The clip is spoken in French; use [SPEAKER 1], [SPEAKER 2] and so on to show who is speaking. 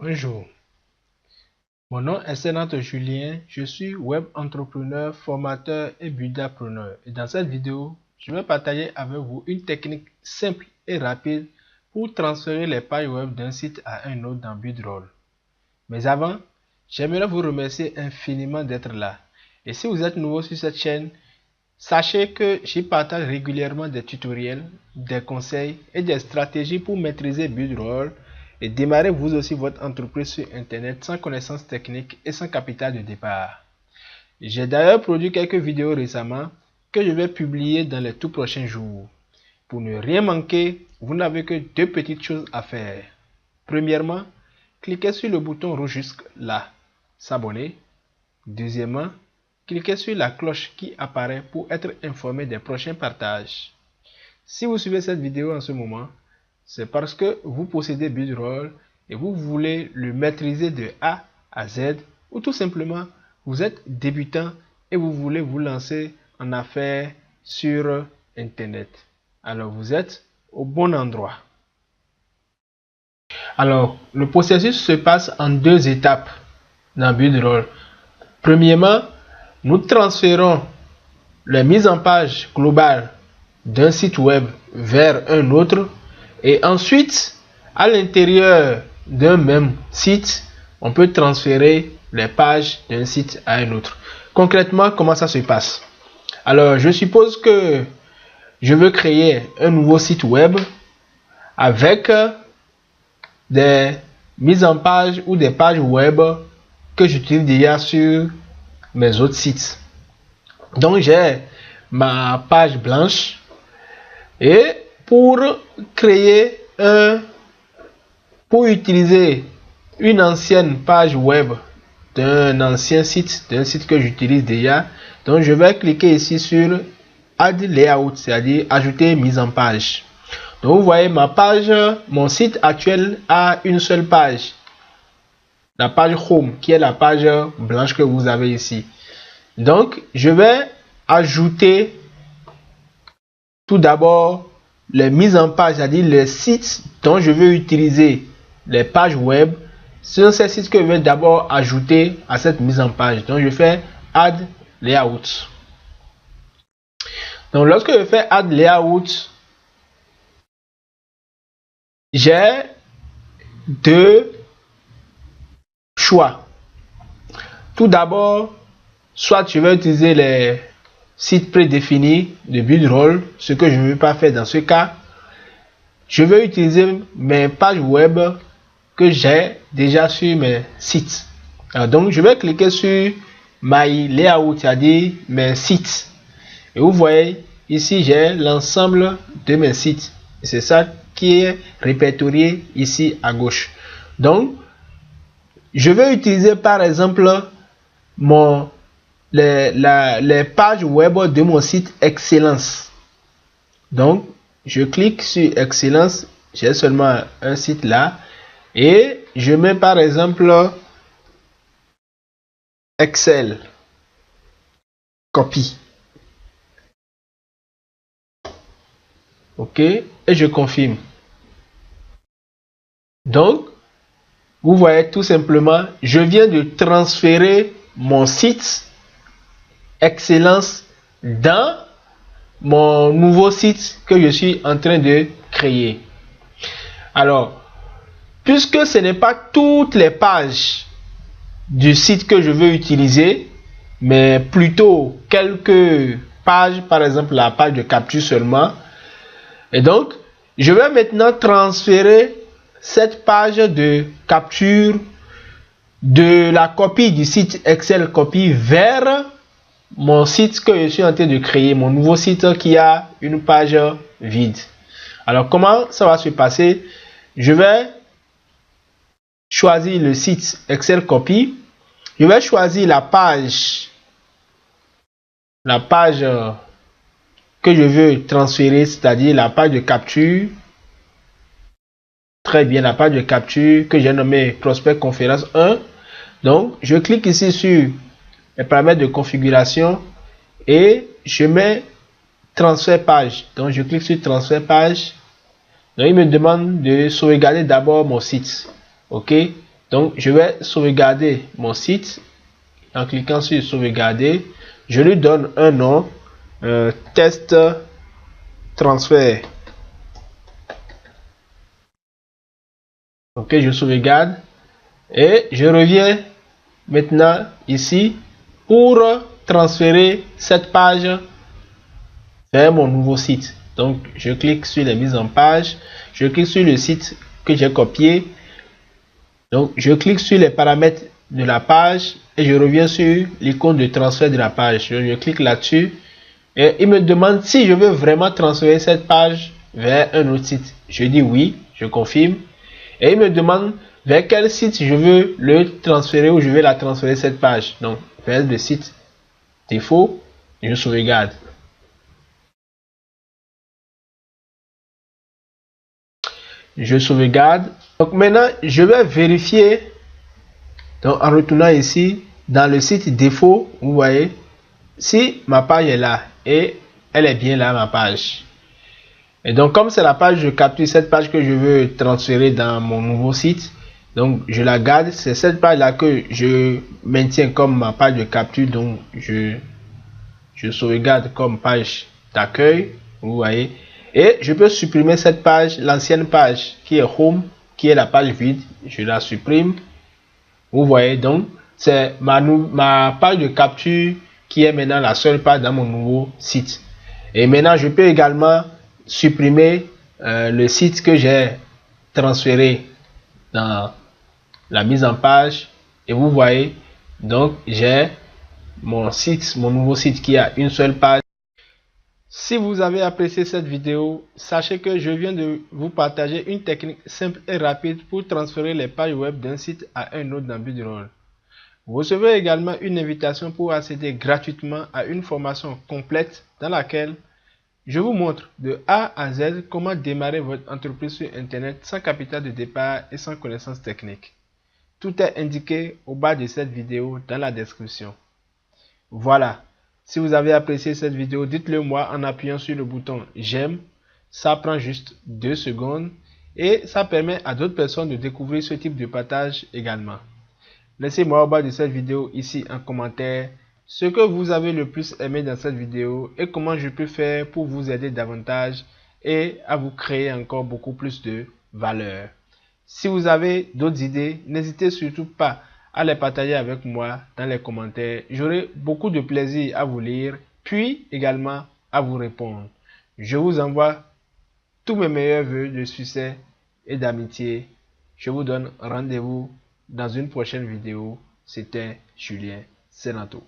[SPEAKER 1] Bonjour, mon nom est Sénat Julien, je suis web entrepreneur, formateur et buildapreneur. Et dans cette vidéo, je vais partager avec vous une technique simple et rapide pour transférer les pages web d'un site à un autre dans Buildroll. Mais avant, j'aimerais vous remercier infiniment d'être là. Et si vous êtes nouveau sur cette chaîne, sachez que j'y partage régulièrement des tutoriels, des conseils et des stratégies pour maîtriser Buildroll et démarrer vous aussi votre entreprise sur Internet sans connaissances techniques et sans capital de départ. J'ai d'ailleurs produit quelques vidéos récemment que je vais publier dans les tout prochains jours. Pour ne rien manquer, vous n'avez que deux petites choses à faire. Premièrement, cliquez sur le bouton rouge jusque là, s'abonner. Deuxièmement, cliquez sur la cloche qui apparaît pour être informé des prochains partages. Si vous suivez cette vidéo en ce moment, c'est parce que vous possédez Buildroll et vous voulez le maîtriser de A à Z, ou tout simplement vous êtes débutant et vous voulez vous lancer en affaires sur Internet. Alors vous êtes au bon endroit. Alors le processus se passe en deux étapes dans Buildroll. Premièrement, nous transférons la mise en page globale d'un site web vers un autre et ensuite à l'intérieur d'un même site on peut transférer les pages d'un site à un autre. Concrètement, comment ça se passe? Alors je suppose que je veux créer un nouveau site web avec des mises en page ou des pages web que j'utilise déjà sur mes autres sites. Donc j'ai ma page blanche et pour utiliser une ancienne page web d'un ancien site, d'un site que j'utilise déjà, donc je vais cliquer ici sur Add Layout, c'est-à-dire ajouter mise en page. Donc vous voyez ma page, mon site actuel a une seule page, la page Home, qui est la page blanche que vous avez ici. Donc je vais ajouter tout d'abord les mises en page, c'est-à-dire les sites dont je veux utiliser les pages web. Ce sont ces sites que je vais d'abord ajouter à cette mise en page. Donc je fais Add Layout. Donc lorsque je fais Add Layout, j'ai deux choix. Tout d'abord, soit je vais utiliser les sites prédéfinis de Buildroll, ce que je ne veux pas faire dans ce cas. Je vais utiliser mes pages web que j'ai déjà sur mes sites. Alors donc je vais cliquer sur My Layout, c'est-à-dire mes sites. Et vous voyez ici j'ai l'ensemble de mes sites. C'est ça qui est répertorié ici à gauche. Donc je vais utiliser par exemple les pages web de mon site Excellence. Donc je clique sur Excellence, j'ai seulement un site là et je mets par exemple Excel copie. OK, et je confirme. Donc vous voyez tout simplement, je viens de transférer mon site Excellence dans mon nouveau site que je suis en train de créer. Alors, puisque ce n'est pas toutes les pages du site que je veux utiliser, mais plutôt quelques pages, par exemple la page de capture seulement, et donc je vais maintenant transférer cette page de capture de la copie du site Excel copie vers mon site que je suis en train de créer, mon nouveau site qui a une page vide. Alors comment ça va se passer? Je vais choisir le site Excel copy. Je vais choisir la page que je veux transférer, c'est-à-dire la page de capture. Très bien, la page de capture que j'ai nommée Prospect Conférence 1. Donc je clique ici sur les paramètres de configuration et je mets transfert page. Donc je clique sur transfert page. Donc il me demande de sauvegarder d'abord mon site. OK, Donc, je vais sauvegarder mon site en cliquant sur sauvegarder. Je lui donne un nom, test transfert. Ok, je sauvegarde et je reviens maintenant ici pour transférer cette page vers mon nouveau site. Donc, je clique sur les mises en page, je clique sur le site que j'ai copié. Donc, je clique sur les paramètres de la page et je reviens sur l'icône de transfert de la page. Je clique là-dessus et il me demande si je veux vraiment transférer cette page vers un autre site. Je dis oui, je confirme. Et il me demande vers quel site je veux le transférer ou je vais la transférer cette page. Donc, vers le site défaut, je sauvegarde. Je sauvegarde. Donc maintenant, je vais vérifier. Donc en retournant ici, dans le site défaut, vous voyez, si ma page est là et elle est bien là, ma page. Et donc comme c'est la page de capture, cette page que je veux transférer dans mon nouveau site, donc je la garde. C'est cette page là que je maintiens comme ma page de capture. Donc je sauvegarde comme page d'accueil, vous voyez. Et je peux supprimer cette page, l'ancienne page qui est home, qui est la page vide. Je la supprime. Vous voyez, donc c'est ma page de capture qui est maintenant la seule page dans mon nouveau site. Et maintenant, je peux également supprimer le site que j'ai transféré dans la mise en page. Et vous voyez, donc j'ai mon site, mon nouveau site qui a une seule page. Si vous avez apprécié cette vidéo, sachez que je viens de vous partager une technique simple et rapide pour transférer les pages web d'un site à un autre dans Builderall. Vous recevez également une invitation pour accéder gratuitement à une formation complète dans laquelle je vous montre de A à Z comment démarrer votre entreprise sur Internet sans capital de départ et sans connaissances techniques. Tout est indiqué au bas de cette vidéo dans la description. Voilà. Si vous avez apprécié cette vidéo, dites-le moi en appuyant sur le bouton j'aime. Ça prend juste 2 secondes et ça permet à d'autres personnes de découvrir ce type de partage également. Laissez-moi au bas de cette vidéo ici en commentaire ce que vous avez le plus aimé dans cette vidéo et comment je peux faire pour vous aider davantage et à vous créer encore beaucoup plus de valeur. Si vous avez d'autres idées, n'hésitez surtout pas à les partager avec moi dans les commentaires. J'aurai beaucoup de plaisir à vous lire, puis également à vous répondre. Je vous envoie tous mes meilleurs vœux de succès et d'amitié. Je vous donne rendez-vous dans une prochaine vidéo. C'était Julien Senato.